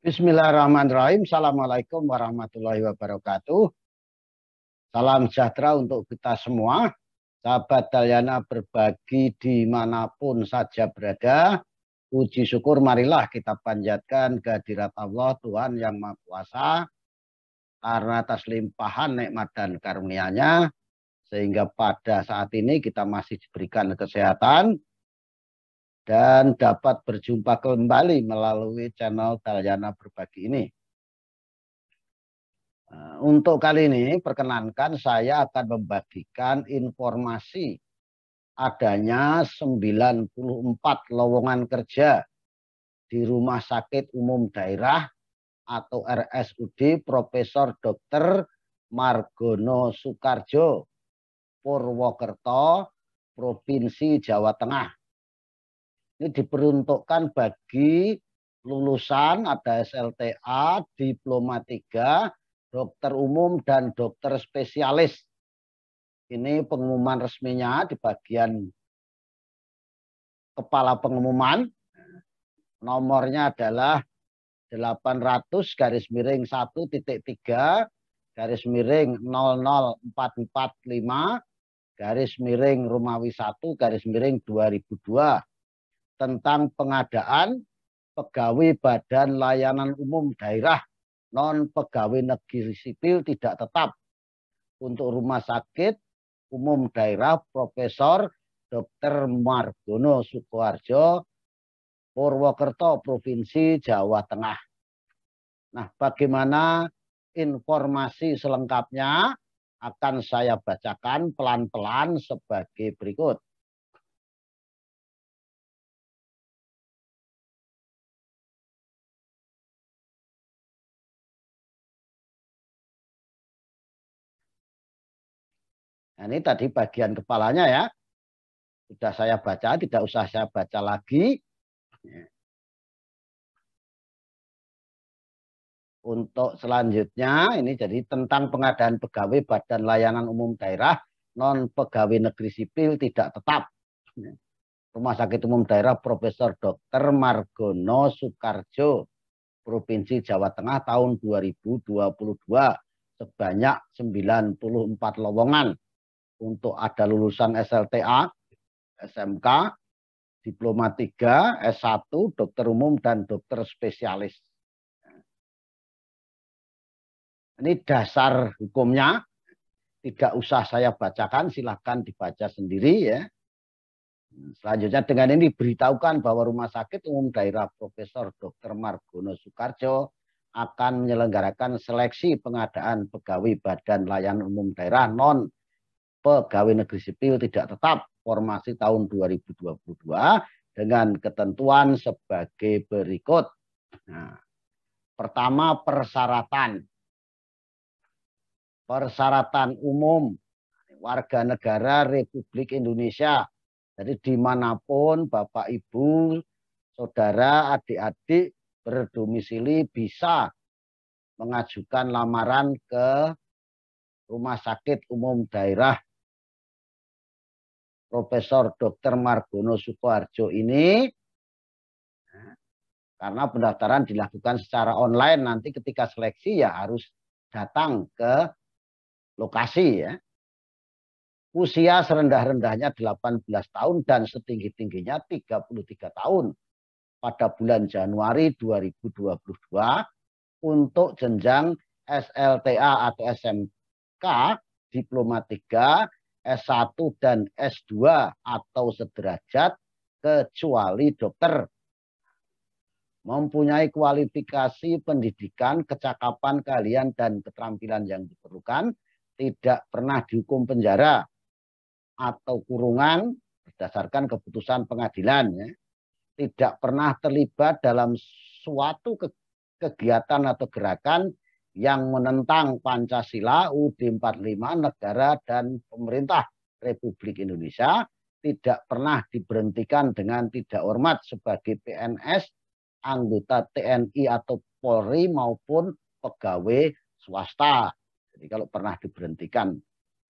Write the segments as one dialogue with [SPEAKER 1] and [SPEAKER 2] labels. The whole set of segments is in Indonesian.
[SPEAKER 1] Bismillahirrahmanirrahim. Assalamualaikum warahmatullahi wabarakatuh. Salam sejahtera untuk kita semua. Sahabat Dalyana berbagi dimanapun saja berada. Puji syukur marilah kita panjatkan kehadirat Allah Tuhan yang Maha Kuasa. Karena atas limpahan nikmat dan karunia-Nya, sehingga pada saat ini kita masih diberikan kesehatan dan dapat berjumpa kembali melalui channel Dalyana Berbagi ini. Untuk kali ini, perkenankan saya akan membagikan informasi adanya 94 lowongan kerja di Rumah Sakit Umum Daerah atau RSUD Profesor Dr. Margono Soekarjo, Purwokerto, Provinsi Jawa Tengah. Ini diperuntukkan bagi lulusan ada SLTA, Diploma 3, dokter umum dan dokter spesialis. Ini pengumuman resminya di bagian kepala pengumuman. Nomornya adalah 800-445-Romawi 1-Romawi 2002 tentang pengadaan pegawai Badan Layanan Umum Daerah non pegawai negeri sipil tidak tetap untuk Rumah Sakit Umum Daerah Profesor Dr. Margono Soekarjo, Purwokerto, Provinsi Jawa Tengah. Nah, bagaimana informasi selengkapnya akan saya bacakan pelan-pelan sebagai berikut. Nah, ini tadi bagian kepalanya ya. Sudah saya baca, tidak usah saya baca lagi. Untuk selanjutnya, ini jadi tentang pengadaan pegawai Badan Layanan Umum Daerah non pegawai negeri sipil tidak tetap. Rumah Sakit Umum Daerah Profesor Dr. Margono Soekarjo, Provinsi Jawa Tengah tahun 2022 sebanyak 94 lowongan untuk ada lulusan SLTA, SMK, Diploma 3, S1, dokter umum dan dokter spesialis. Ini dasar hukumnya, tidak usah saya bacakan, silahkan dibaca sendiri ya. Selanjutnya dengan ini diberitahukan bahwa Rumah Sakit Umum Daerah Profesor Dr. Margono Soekarjo akan menyelenggarakan seleksi pengadaan pegawai Badan Layanan Umum Daerah non pegawai negeri sipil tidak tetap formasi tahun 2022 dengan ketentuan sebagai berikut. Nah, pertama, persyaratan. Persyaratan umum warga negara Republik Indonesia. Jadi dimanapun Bapak, Ibu, Saudara, adik-adik berdomisili bisa mengajukan lamaran ke Rumah Sakit Umum Daerah Profesor Dr. Margono Soekarjo ini. Karena pendaftaran dilakukan secara online, nanti ketika seleksi ya harus datang ke lokasi ya. Usia serendah-rendahnya 18 tahun dan setinggi-tingginya 33 tahun pada bulan Januari 2022 untuk jenjang SLTA atau SMK, Diploma 3, S1 dan S2 atau sederajat kecuali dokter. Mempunyai kualifikasi pendidikan, kecakapan, keahlian dan keterampilan yang diperlukan, tidak pernah dihukum penjara atau kurungan berdasarkan keputusan pengadilan ya. Tidak pernah terlibat dalam suatu kegiatan atau gerakan yang menentang Pancasila, UUD 45, negara dan pemerintah Republik Indonesia, tidak pernah diberhentikan dengan tidak hormat sebagai PNS, anggota TNI atau Polri maupun pegawai swasta. Jadi kalau pernah diberhentikan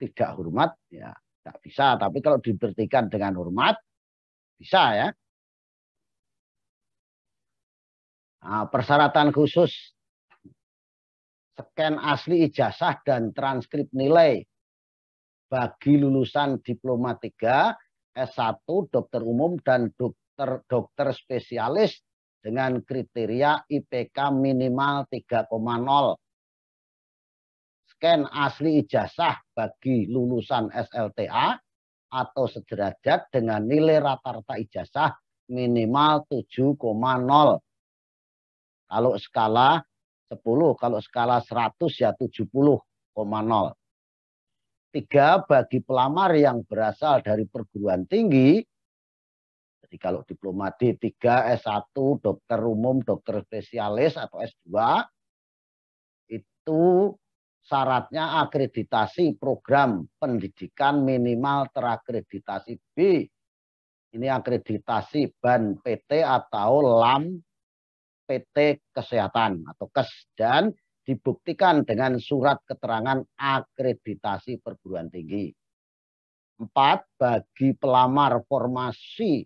[SPEAKER 1] tidak hormat ya tidak bisa, tapi kalau diberhentikan dengan hormat bisa ya. Nah, persyaratan khusus scan asli ijazah dan transkrip nilai bagi lulusan diploma 3, S1, dokter umum, dan dokter spesialis dengan kriteria IPK minimal 3,0. Scan asli ijazah bagi lulusan SLTA atau sederajat dengan nilai rata-rata ijazah minimal 7,0. Kalau skala 10, kalau skala 100 ya 70,0. 3, bagi pelamar yang berasal dari perguruan tinggi. Jadi kalau diploma D3, S1, dokter umum, dokter spesialis atau S2 itu syaratnya akreditasi program pendidikan minimal terakreditasi B. Ini akreditasi BAN PT atau LAM PT Kesehatan atau KES dan dibuktikan dengan surat keterangan akreditasi perguruan tinggi. 4, bagi pelamar formasi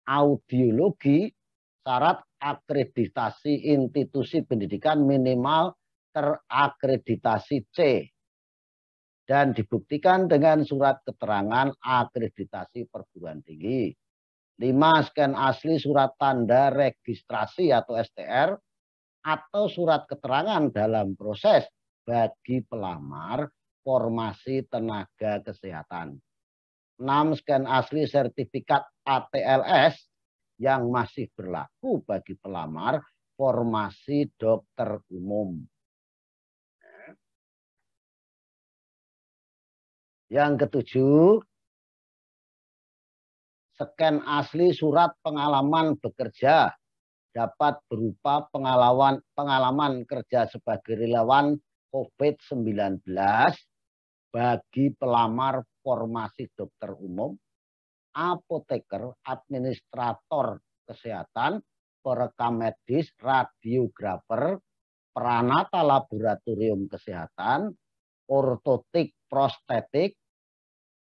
[SPEAKER 1] audiologi, syarat akreditasi institusi pendidikan minimal terakreditasi C dan dibuktikan dengan surat keterangan akreditasi perguruan tinggi. 5, scan asli surat tanda registrasi atau STR atau surat keterangan dalam proses bagi pelamar formasi tenaga kesehatan. 6, scan asli sertifikat ATLS yang masih berlaku bagi pelamar formasi dokter umum. Yang ketujuh, scan asli surat pengalaman bekerja dapat berupa pengalaman kerja sebagai relawan COVID-19 bagi pelamar formasi dokter umum, apoteker, administrator kesehatan, perekam medis, radiografer, peranata laboratorium kesehatan, ortotik prostetik,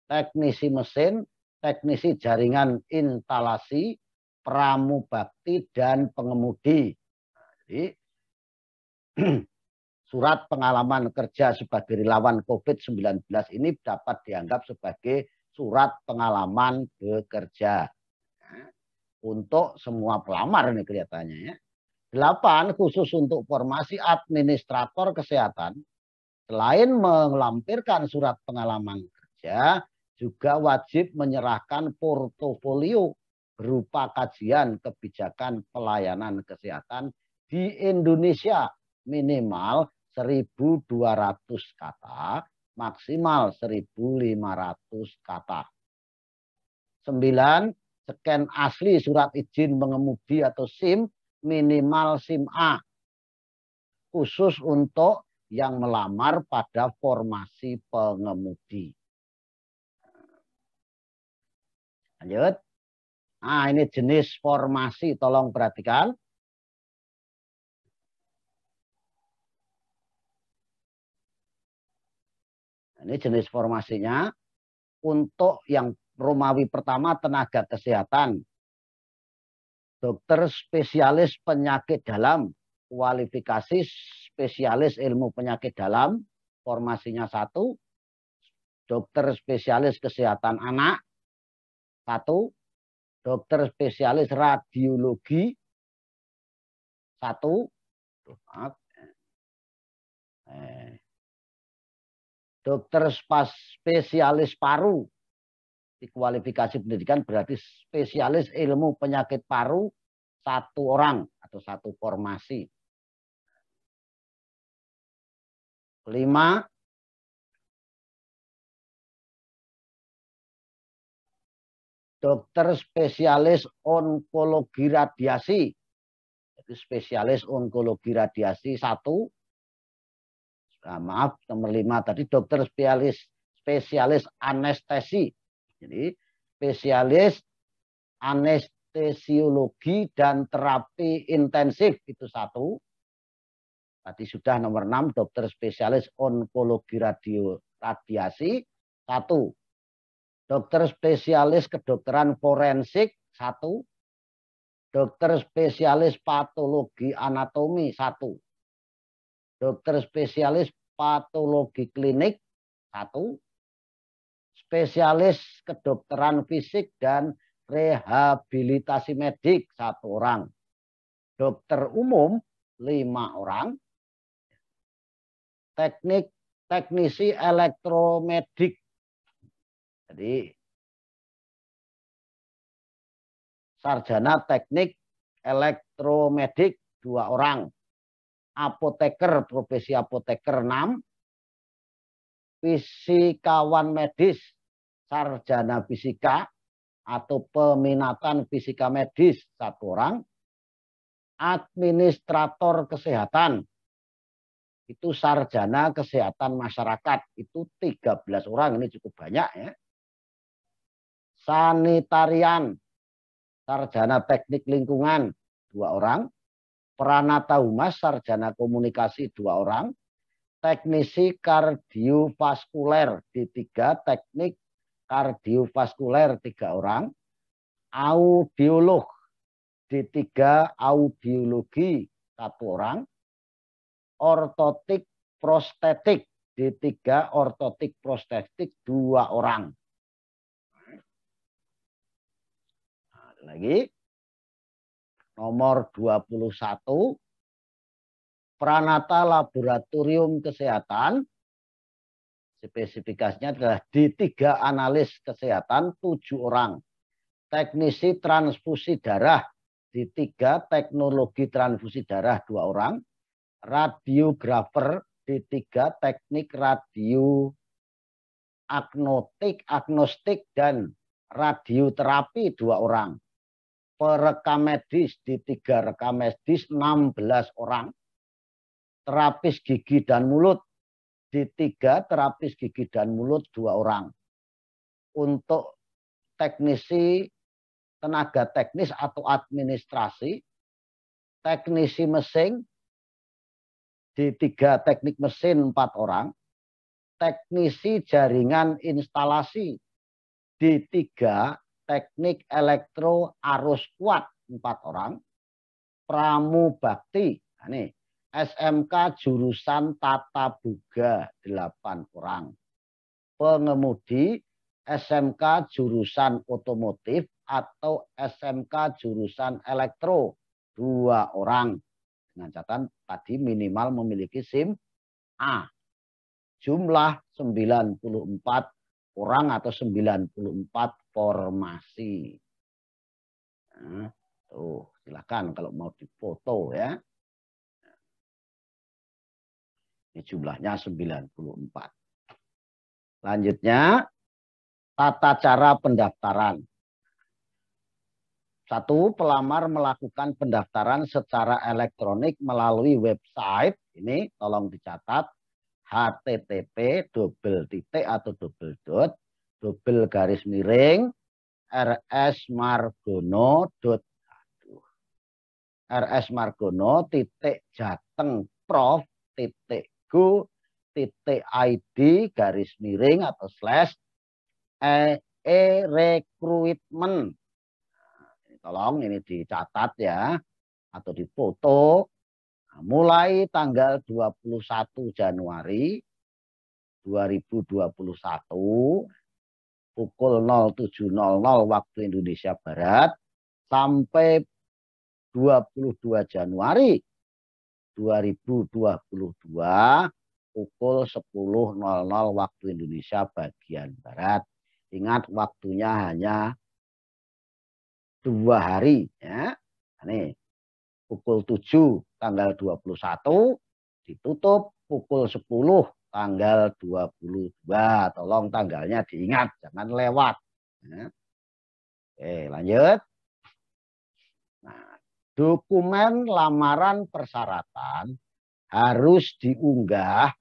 [SPEAKER 1] teknisi mesin, teknisi jaringan instalasi, pramubakti, dan pengemudi. Jadi, surat pengalaman kerja sebagai relawan COVID-19 ini dapat dianggap sebagai surat pengalaman bekerja. Untuk semua pelamar ini kelihatannya ya. 8, khusus untuk formasi administrator kesehatan, selain melampirkan surat pengalaman kerja, juga wajib menyerahkan portofolio berupa kajian kebijakan pelayanan kesehatan di Indonesia minimal 1.200 kata, maksimal 1.500 kata. 9, scan asli surat izin mengemudi atau SIM minimal SIM A, khusus untuk yang melamar pada formasi pengemudi. Lanjut. Nah, ini jenis formasi, tolong perhatikan. Ini jenis formasinya. Untuk yang Romawi pertama, tenaga kesehatan. Dokter spesialis penyakit dalam, kualifikasi spesialis ilmu penyakit dalam, formasinya 1. Dokter spesialis kesehatan anak, 1. Dokter spesialis radiologi, 1. Dokter spesialis paru, di kualifikasi pendidikan berarti spesialis ilmu penyakit paru 1 orang atau 1 formasi. 5, dokter spesialis onkologi radiasi. Itu spesialis onkologi radiasi 1. Nah, maaf, nomor 5 tadi dokter spesialis anestesi. Jadi spesialis anestesiologi dan terapi intensif itu 1. Tadi sudah nomor 6, dokter spesialis onkologi radiasi 1. Dokter spesialis kedokteran forensik 1. Dokter spesialis patologi anatomi 1. Dokter spesialis patologi klinik 1. Spesialis kedokteran fisik dan rehabilitasi medik 1 orang. Dokter umum 5 orang. Teknisi elektromedik. Jadi sarjana teknik elektromedik 2 orang. Apoteker, profesi apoteker 6. Fisikawan medis, sarjana fisika atau peminatan fisika medis 1 orang. Administrator kesehatan, itu sarjana kesehatan masyarakat, itu 13 orang, ini cukup banyak ya. Sanitarian, sarjana teknik lingkungan 2 orang. Pranata humas, sarjana komunikasi 2 orang. Teknisi kardiovaskuler D3, teknik kardiovaskuler 3 orang. Audiolog D3, audiologi 1 orang. Ortotik prostetik D3, ortotik prostetik 2 orang. Nah, lagi nomor 21. Pranata laboratorium kesehatan, spesifikasinya adalah D3 analis kesehatan 7 orang. Teknisi transfusi darah D3, teknologi transfusi darah 2 orang. Radiografer D3, teknik radio agnostik dan radioterapi 2 orang. Perekam medis D3, rekam medis 16 orang. Terapis gigi dan mulut D3, terapis gigi dan mulut 2 orang. Untuk teknisi tenaga teknis atau administrasi, teknisi mesin D3, teknik mesin 4 orang. Teknisi jaringan instalasi D3, teknik elektro arus kuat 4 orang. Pramubakti, nah nih, SMK jurusan Tata Boga 8 orang. Pengemudi SMK jurusan otomotif atau SMK jurusan elektro 2 orang. Dengan catatan tadi minimal memiliki SIM A. Jumlah 94 orang atau 94 formasi. Nah, tuh, silakan kalau mau difoto ya. Ini jumlahnya 94. Selanjutnya, tata cara pendaftaran. 1. Pelamar melakukan pendaftaran secara elektronik melalui website. Ini tolong dicatat. https://rsmargono.jateng.prof.go.id/recruitment. Tolong ini dicatat ya atau difoto. Mulai tanggal 21 Januari 2021 pukul 07.00 waktu Indonesia Barat sampai 22 Januari 2022 pukul 10.00 waktu Indonesia bagian Barat. Ingat waktunya hanya 2 hari ya. Nih, pukul 7 tanggal 21 ditutup pukul 10 tanggal 22. Tolong tanggalnya diingat, jangan lewat. Ya. Oke, lanjut. Nah, dokumen lamaran persyaratan harus diunggah.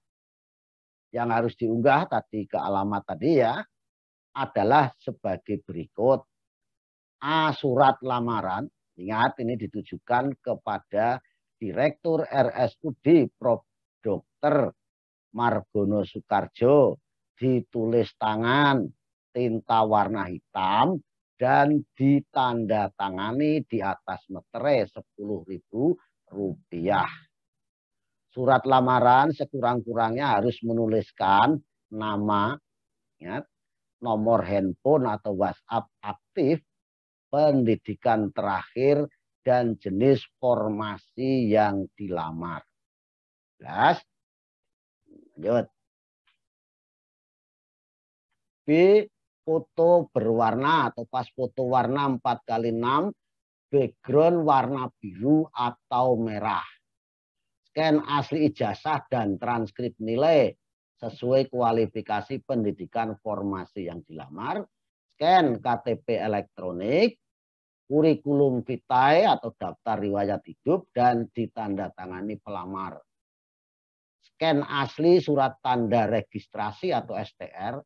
[SPEAKER 1] Yang harus diunggah tadi ke alamat tadi ya adalah sebagai berikut. A. Surat lamaran. Ingat ini ditujukan kepada Direktur RSUD Prof. Dr. Margono Soekarjo, ditulis tangan tinta warna hitam dan ditandatangani di atas meterai Rp10.000. Surat lamaran sekurang-kurangnya harus menuliskan nama, ya, nomor handphone atau WhatsApp aktif, pendidikan terakhir, dan jenis formasi yang dilamar. Jelas? Lanjut. B. Foto berwarna atau pas foto warna 4x6, background warna biru atau merah. Scan asli ijazah dan transkrip nilai sesuai kualifikasi pendidikan formasi yang dilamar. Scan KTP elektronik, kurikulum vitae atau daftar riwayat hidup, dan ditandatangani pelamar. Scan asli surat tanda registrasi atau STR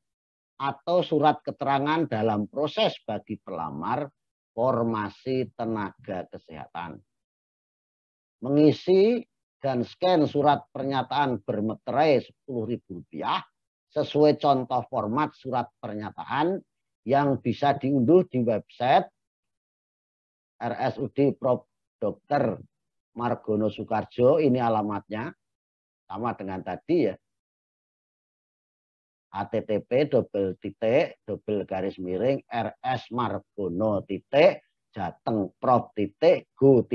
[SPEAKER 1] atau surat keterangan dalam proses bagi pelamar formasi tenaga kesehatan. Mengisi dan scan surat pernyataan bermeterai Rp10.000 sesuai contoh format surat pernyataan yang bisa diunduh di website RSUD Prof. Dr. Margono Soekarjo. Ini alamatnya sama dengan tadi ya. http://RS Margono Jateng Prof.go.id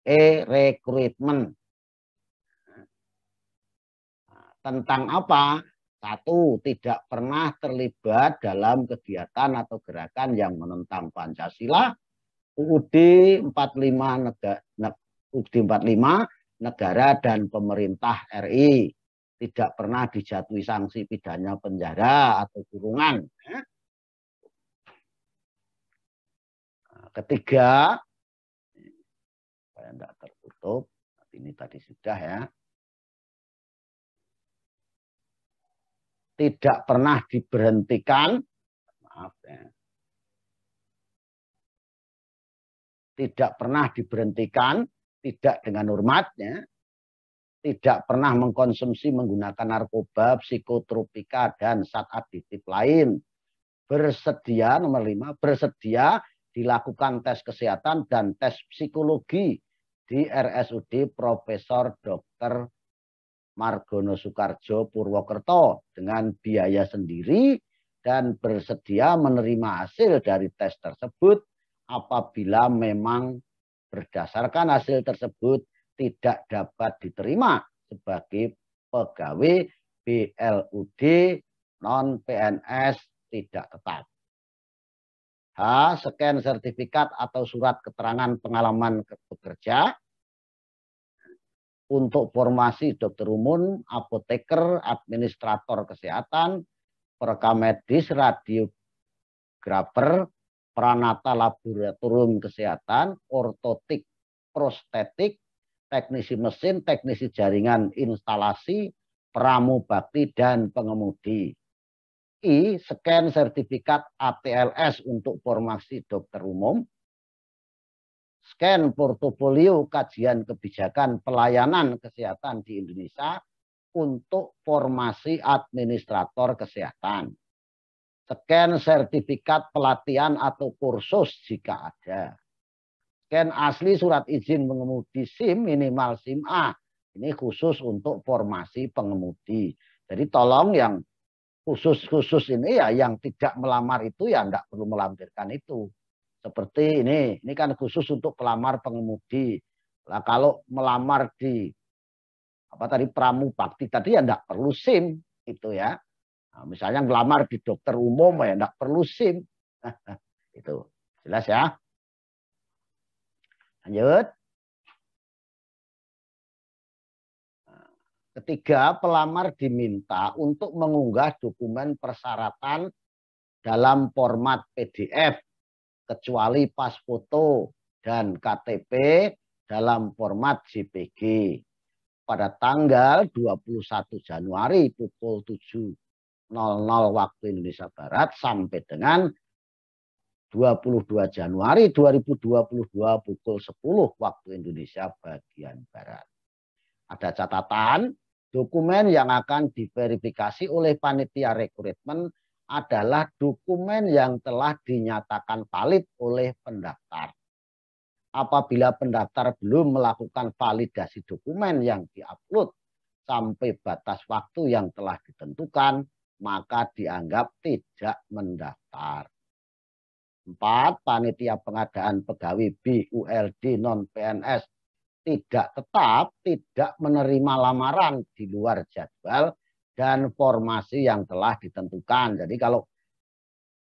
[SPEAKER 1] e-recruitment. Tentang apa? 1. Tidak pernah terlibat dalam kegiatan atau gerakan yang menentang Pancasila. UUD 45 negara dan pemerintah RI. Tidak pernah dijatuhi sanksi pidana penjara atau kurungan. Ketiga, saya tidak tertutup, ini tadi sudah ya. Tidak pernah diberhentikan, maaf ya. Tidak pernah diberhentikan, tidak dengan hormatnya, tidak pernah mengkonsumsi menggunakan narkoba, psikotropika, dan zat aditif lain. Bersedia, nomor 5, bersedia dilakukan tes kesehatan dan tes psikologi di RSUD Profesor Dr. Margono Soekarjo Purwokerto dengan biaya sendiri dan bersedia menerima hasil dari tes tersebut apabila memang berdasarkan hasil tersebut tidak dapat diterima sebagai pegawai BLUD non-PNS tidak tetap. H. Scan sertifikat atau surat keterangan pengalaman bekerja untuk formasi dokter umum, apoteker, administrator kesehatan, perekam medis, radiografer, pranata laboratorium kesehatan, ortotik, prostetik, teknisi mesin, teknisi jaringan instalasi, pramubakti, dan pengemudi. I. Scan sertifikat ATLS untuk formasi dokter umum. Scan portofolio kajian kebijakan pelayanan kesehatan di Indonesia untuk formasi administrator kesehatan. Scan sertifikat pelatihan atau kursus jika ada. Scan asli surat izin mengemudi SIM minimal SIM A. Ini khusus untuk formasi pengemudi. Jadi tolong yang khusus ini ya yang tidak melamar itu ya tidak perlu melampirkan itu. Seperti ini kan khusus untuk pelamar pengemudi. Nah, kalau melamar di pramubakti tadi ya tidak perlu SIM itu ya. Nah, misalnya melamar di dokter umum ya tidak perlu SIM. Itu jelas ya. Lanjut. Ketiga, pelamar diminta untuk mengunggah dokumen persyaratan dalam format PDF kecuali pas foto dan KTP dalam format JPG pada tanggal 21 Januari pukul 7.00 waktu Indonesia Barat sampai dengan 22 Januari 2022 pukul 10 waktu Indonesia bagian Barat. Ada catatan, dokumen yang akan diverifikasi oleh panitia rekrutmen adalah dokumen yang telah dinyatakan valid oleh pendaftar. Apabila pendaftar belum melakukan validasi dokumen yang diupload sampai batas waktu yang telah ditentukan, maka dianggap tidak mendaftar. 4. Panitia pengadaan pegawai BULD non-PNS tidak tetap tidak menerima lamaran di luar jadwal dan formasi yang telah ditentukan. Jadi kalau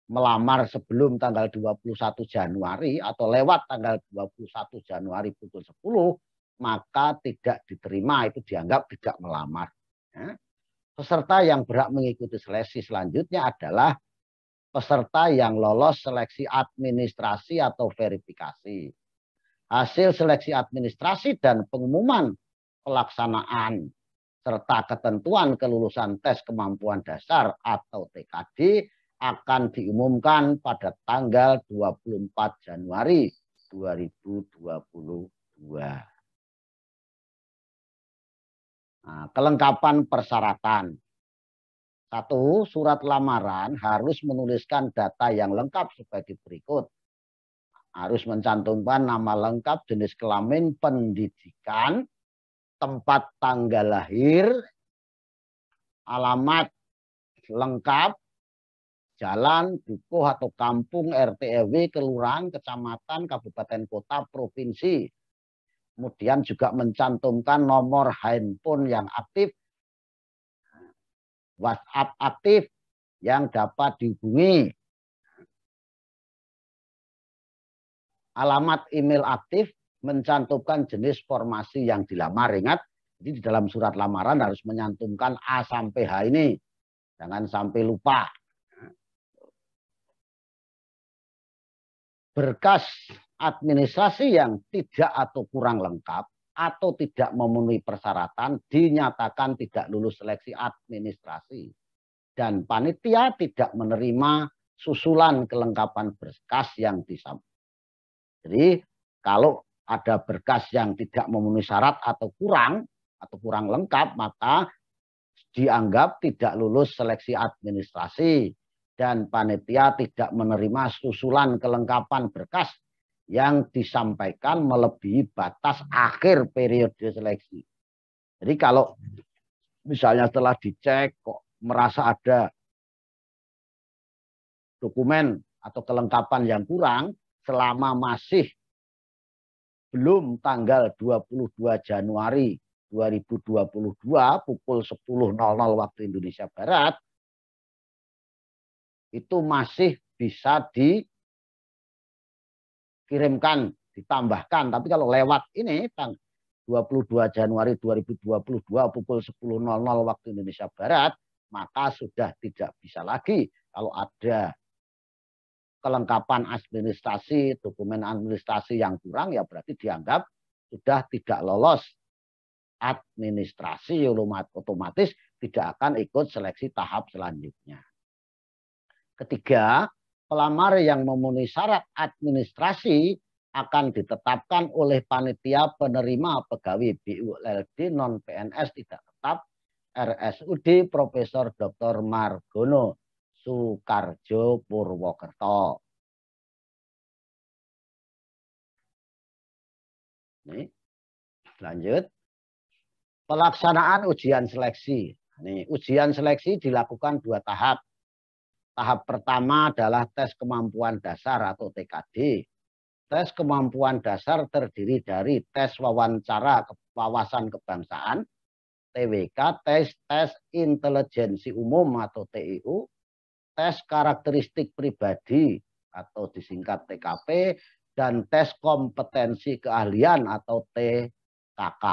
[SPEAKER 1] melamar sebelum tanggal 21 Januari atau lewat tanggal 21 Januari pukul 10, maka tidak diterima, itu dianggap tidak melamar. Peserta yang berhak mengikuti seleksi selanjutnya adalah peserta yang lolos seleksi administrasi atau verifikasi. Hasil seleksi administrasi dan pengumuman pelaksanaan serta ketentuan kelulusan tes kemampuan dasar atau TKD akan diumumkan pada tanggal 24 Januari 2022. Nah, kelengkapan persyaratan. 1. Surat lamaran harus menuliskan data yang lengkap sebagai berikut. Harus mencantumkan nama lengkap, jenis kelamin, pendidikan, tempat tanggal lahir, alamat lengkap, jalan, dukuh atau kampung, RT RW, kelurahan, kecamatan, kabupaten, kota, provinsi. Kemudian juga mencantumkan nomor handphone yang aktif, WhatsApp aktif yang dapat dihubungi, alamat email aktif, mencantumkan jenis formasi yang dilamar. Ingat, jadi di dalam surat lamaran harus menyantumkan A sampai H ini. Jangan sampai lupa. Berkas administrasi yang tidak atau kurang lengkap atau tidak memenuhi persyaratan dinyatakan tidak lulus seleksi administrasi. Dan panitia tidak menerima susulan kelengkapan berkas yang disampaikan. Jadi kalau ada berkas yang tidak memenuhi syarat atau kurang lengkap, maka dianggap tidak lulus seleksi administrasi dan panitia tidak menerima susulan kelengkapan berkas yang disampaikan melebihi batas akhir periode seleksi. Jadi kalau misalnya setelah dicek kok merasa ada dokumen atau kelengkapan yang kurang, selama masih belum tanggal 22 Januari 2022 pukul 10.00 waktu Indonesia Barat, itu masih bisa dikirimkan, ditambahkan. Tapi kalau lewat ini, 22 Januari 2022 pukul 10.00 waktu Indonesia Barat, maka sudah tidak bisa lagi. Kalau ada kelengkapan administrasi, dokumen administrasi yang kurang, ya berarti dianggap sudah tidak lolos administrasi, otomatis tidak akan ikut seleksi tahap selanjutnya. Ketiga, pelamar yang memenuhi syarat administrasi akan ditetapkan oleh panitia penerima pegawai BULD non-PNS tidak tetap RSUD Profesor Dr. Margono Soekarjo Purwokerto. Ini lanjut. Pelaksanaan ujian seleksi. Ini ujian seleksi dilakukan 2 tahap. Tahap pertama adalah tes kemampuan dasar atau TKD. Tes kemampuan dasar terdiri dari tes wawancara wawasan kebangsaan, TWK, tes intelijensi umum atau TIU, tes karakteristik pribadi atau disingkat TKP, dan tes kompetensi keahlian atau TKK.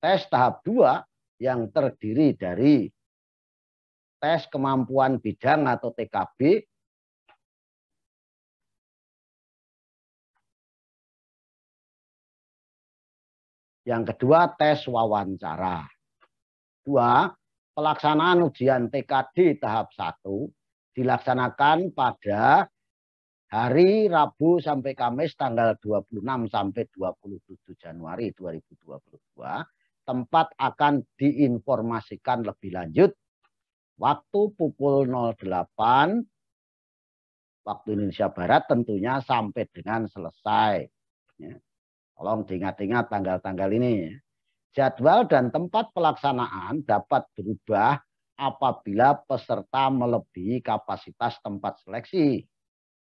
[SPEAKER 1] Tes tahap 2 yang terdiri dari tes kemampuan bidang atau TKB, yang kedua tes wawancara. 2. Pelaksanaan ujian TKD tahap 1 dilaksanakan pada hari Rabu sampai Kamis tanggal 26 sampai 27 Januari 2022. Tempat akan diinformasikan lebih lanjut waktu pukul 08 waktu Indonesia Barat tentunya sampai dengan selesai. Ya. Tolong diingat-ingat tanggal-tanggal ini. Ya. Jadwal dan tempat pelaksanaan dapat berubah apabila peserta melebihi kapasitas tempat seleksi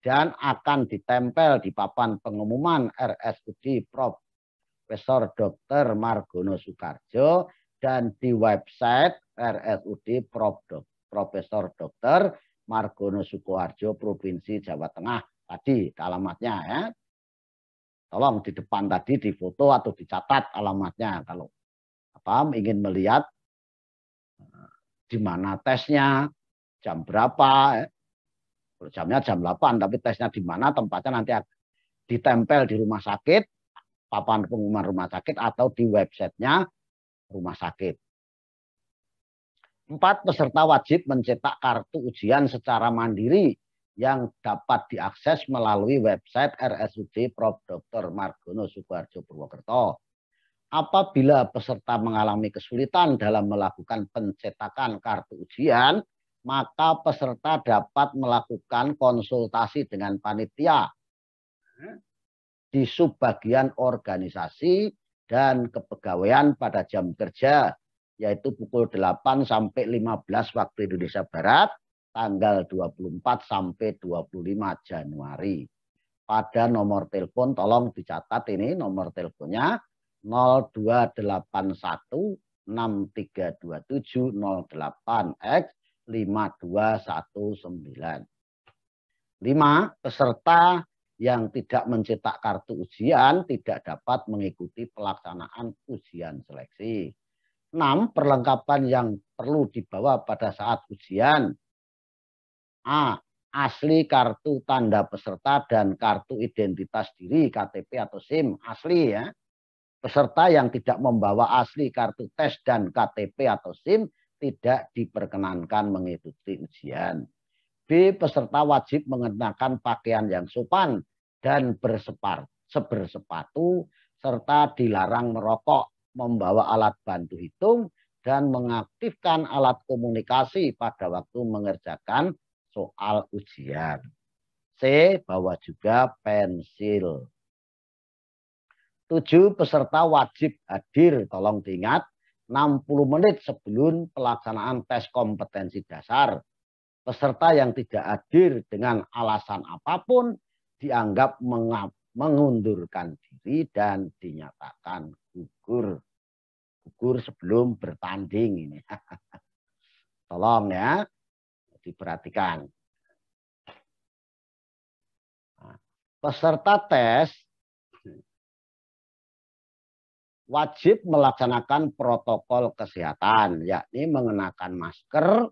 [SPEAKER 1] dan akan ditempel di papan pengumuman RSUD Profesor Dr. Margono Soekarjo dan di website RSUD Profesor Dr. Margono Soekarjo Provinsi Jawa Tengah. Tadi alamatnya ya. Tolong di depan tadi difoto atau dicatat alamatnya kalau ingin melihat di mana tesnya, jam berapa. Jamnya jam 8, tapi tesnya di mana, tempatnya nanti ditempel di rumah sakit, papan pengumuman rumah sakit atau di websitenya rumah sakit. 4. Peserta wajib mencetak kartu ujian secara mandiri yang dapat diakses melalui website RSUD Prof. Dr. Margono Soekarjo Purwokerto. Apabila peserta mengalami kesulitan dalam melakukan pencetakan kartu ujian, maka peserta dapat melakukan konsultasi dengan panitia di subbagian organisasi dan kepegawaian pada jam kerja, yaitu pukul 8 sampai 15 waktu Indonesia Barat, tanggal 24 sampai 25 Januari. Pada nomor telepon, tolong dicatat ini nomor teleponnya 0281 6327 08X 5219. 5. Peserta yang tidak mencetak kartu ujian tidak dapat mengikuti pelaksanaan ujian seleksi. 6. Perlengkapan yang perlu dibawa pada saat ujian. A. Asli kartu tanda peserta dan kartu identitas diri KTP atau SIM asli ya. Peserta yang tidak membawa asli kartu tes dan KTP atau SIM tidak diperkenankan mengikuti ujian. B. Peserta wajib mengenakan pakaian yang sopan dan bersepatu serta dilarang merokok, membawa alat bantu hitung, dan mengaktifkan alat komunikasi pada waktu mengerjakan soal ujian. C. Bawa juga pensil. 7. Peserta wajib hadir, tolong diingat, 60 menit sebelum pelaksanaan tes kompetensi dasar. Peserta yang tidak hadir dengan alasan apapun dianggap mengundurkan diri dan dinyatakan gugur. Gugur sebelum bertanding ini. Tolong ya, diperhatikan. Peserta tes wajib melaksanakan protokol kesehatan, yakni mengenakan masker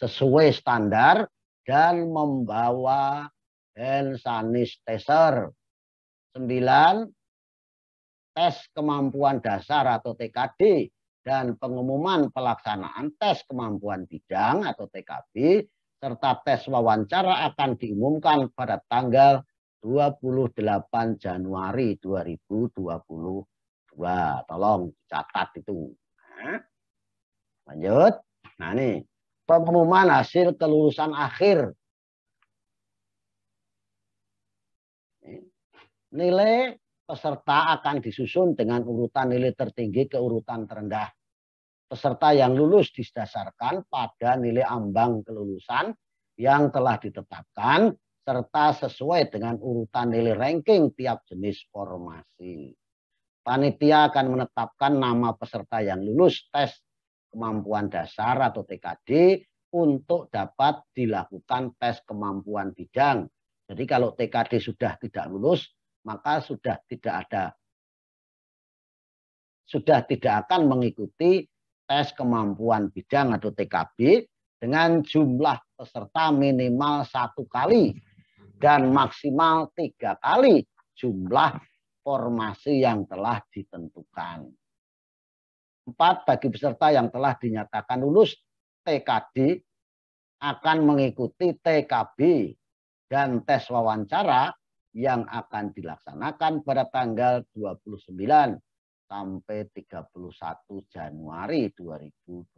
[SPEAKER 1] sesuai standar dan membawa hand sanitizer. 9. Tes kemampuan dasar atau TKD dan pengumuman pelaksanaan tes kemampuan bidang atau TKB serta tes wawancara akan diumumkan pada tanggal 28 Januari 2022. Tolong catat itu. Nah, lanjut. Nah nih, pengumuman hasil kelulusan akhir. Nilai peserta akan disusun dengan urutan nilai tertinggi ke urutan terendah. Peserta yang lulus didasarkan pada nilai ambang kelulusan yang telah ditetapkan serta sesuai dengan urutan nilai ranking tiap jenis formasi. Panitia akan menetapkan nama peserta yang lulus tes kemampuan dasar atau TKD untuk dapat dilakukan tes kemampuan bidang. Jadi kalau TKD sudah tidak lulus, maka sudah tidak akan mengikuti tes kemampuan bidang atau TKB dengan jumlah peserta minimal 1 kali dan maksimal 3 kali jumlah formasi yang telah ditentukan. 4. Bagi peserta yang telah dinyatakan lulus TKD akan mengikuti TKB dan tes wawancara yang akan dilaksanakan pada tanggal 29 sampai 31 Januari 2022.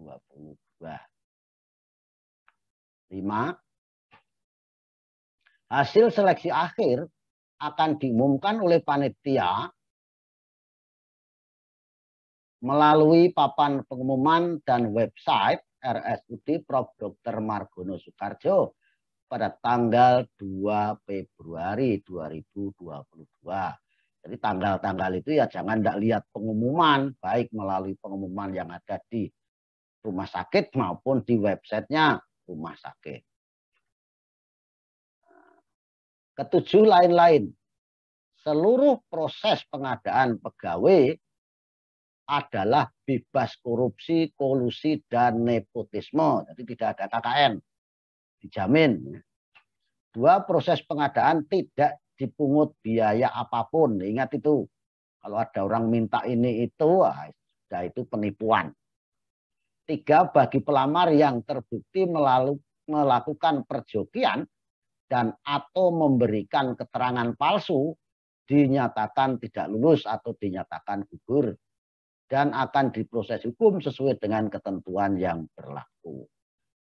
[SPEAKER 1] 5. Hasil seleksi akhir akan diumumkan oleh panitia melalui papan pengumuman dan website RSUD Prof. Dr. Margono Soekarjo pada tanggal 2 Februari 2022. Jadi tanggal-tanggal itu ya jangan tidak lihat pengumuman, baik melalui pengumuman yang ada di rumah sakit maupun di websitenya rumah sakit. Ketujuh, lain-lain. Seluruh proses pengadaan pegawai adalah bebas korupsi, kolusi, dan nepotisme. Jadi tidak ada KKN. Dijamin. 2, proses pengadaan tidak dipungut biaya apapun. Ingat itu. Kalau ada orang minta ini itu, sudah itu penipuan. 3, bagi pelamar yang terbukti melakukan perjokian dan atau memberikan keterangan palsu, dinyatakan tidak lulus atau dinyatakan gugur dan akan diproses hukum sesuai dengan ketentuan yang berlaku.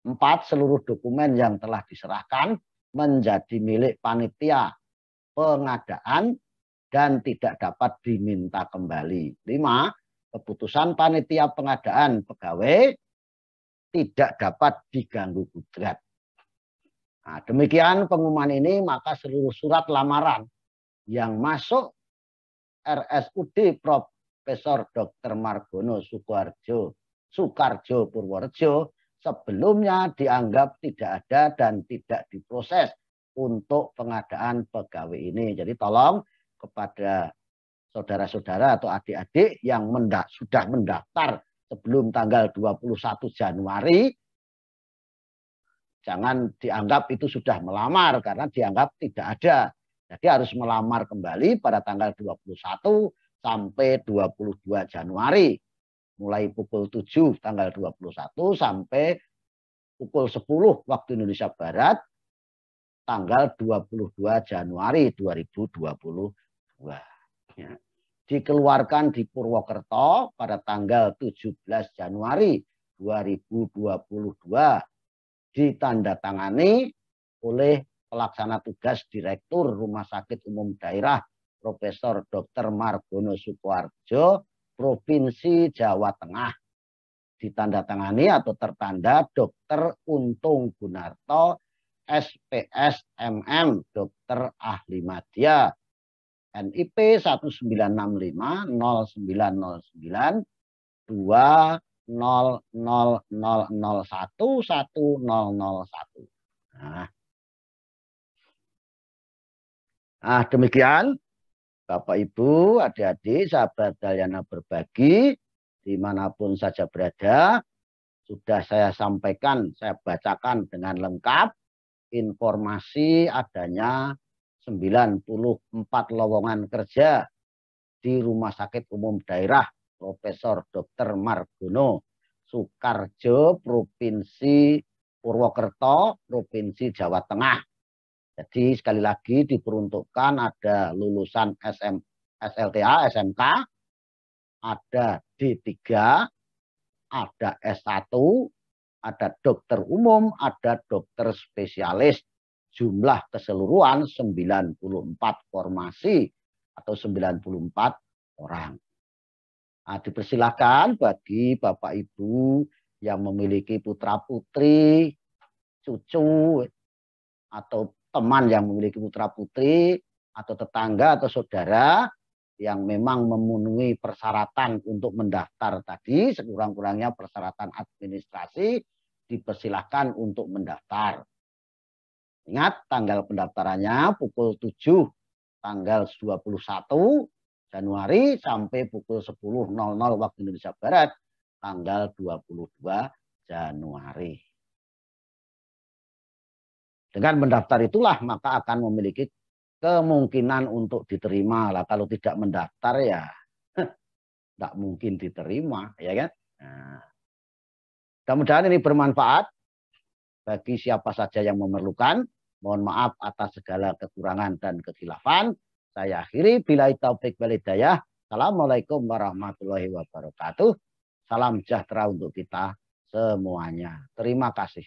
[SPEAKER 1] 4, seluruh dokumen yang telah diserahkan menjadi milik panitia pengadaan dan tidak dapat diminta kembali. 5, keputusan panitia pengadaan pegawai tidak dapat diganggu gugat. Nah, demikian pengumuman ini, maka seluruh surat lamaran yang masuk RSUD Profesor Dr. Margono Soekarjo Purworejo sebelumnya dianggap tidak ada dan tidak diproses untuk pengadaan pegawai ini. Jadi tolong kepada saudara-saudara atau adik-adik yang sudah mendaftar sebelum tanggal 21 Januari, jangan dianggap itu sudah melamar karena dianggap tidak ada. Jadi harus melamar kembali pada tanggal 21 sampai 22 Januari. Mulai pukul 7 tanggal 21 sampai pukul 10 waktu Indonesia Barat tanggal 22 Januari 2022. Ya. Dikeluarkan di Purwokerto pada tanggal 17 Januari 2022. Ditandatangani oleh pelaksana tugas Direktur Rumah Sakit Umum Daerah Profesor Dr. Margono Soekarjo Provinsi Jawa Tengah. Ditandatangani atau tertanda Dr. Untung Gunarto SPS MM Dokter Ahli Madya NIP 1965 0909 2000011001. Nah, demikian Bapak Ibu, adik-adik, sahabat Daliana Berbagi, dimanapun saja berada, sudah saya sampaikan, saya bacakan dengan lengkap informasi adanya 94 lowongan kerja di Rumah Sakit Umum Daerah Profesor Dr. Margono Soekarjo Provinsi Purwokerto, Provinsi Jawa Tengah. Jadi sekali lagi diperuntukkan ada lulusan SLTA, SMK, ada D3, ada S1, ada dokter umum, ada dokter spesialis. Jumlah keseluruhan 94 formasi atau 94 orang. Nah, dipersilakan bagi Bapak Ibu yang memiliki putra-putri, cucu, atau teman yang memiliki putra-putri, atau tetangga atau saudara yang memang memenuhi persyaratan untuk mendaftar tadi, sekurang-kurangnya persyaratan administrasi, dipersilahkan untuk mendaftar. Ingat, tanggal pendaftarannya pukul 7 tanggal 21 Januari sampai pukul 10.00 waktu Indonesia Barat tanggal 22 Januari. Dengan mendaftar itulah maka akan memiliki kemungkinan untuk diterima. Lah kalau tidak mendaftar ya tidak mungkin diterima, ya kan? Nah, mudah-mudahan ini bermanfaat bagi siapa saja yang memerlukan. Mohon maaf atas segala kekurangan dan kekhilafan. Saya akhiri, billahi taufik wal hidayah. Assalamualaikum warahmatullahi wabarakatuh. Salam sejahtera untuk kita semuanya. Terima kasih.